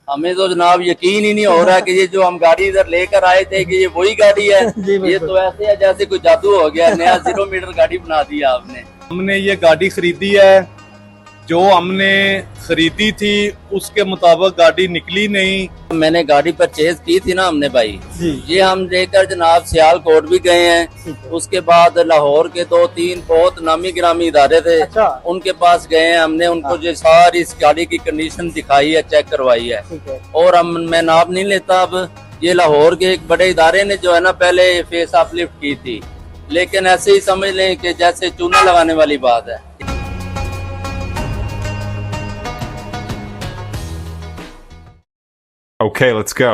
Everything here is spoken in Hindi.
हमें तो जनाब यकीन ही नहीं हो रहा कि ये जो हम गाड़ी इधर लेकर आए थे कि ये वही गाड़ी है। ये तो ऐसे है जैसे कोई जादू हो गया, नया 0 मीटर गाड़ी बना दिया आपने। हमने ये गाड़ी खरीदी है, जो हमने खरीदी थी उसके मुताबिक गाड़ी निकली नहीं। मैंने गाड़ी परचेज की थी ना हमने भाई जी। ये हम लेकर जनाब सियालकोट भी गए हैं। उसके बाद लाहौर के 2-3 बहुत नामी गिरामी इदारे थे, अच्छा। उनके पास गए हैं। हमने उनको जो सारी इस गाड़ी की कंडीशन दिखाई है, चेक करवाई है। ठीक है। और हम मैं नाप नहीं लेता, अब ये लाहौर के एक बड़े इदारे ने जो है ना पहले फेस अपलिफ्ट की थी, लेकिन ऐसे ही समझ लें कि जैसे चूना लगाने वाली बात है। Okay, let's go.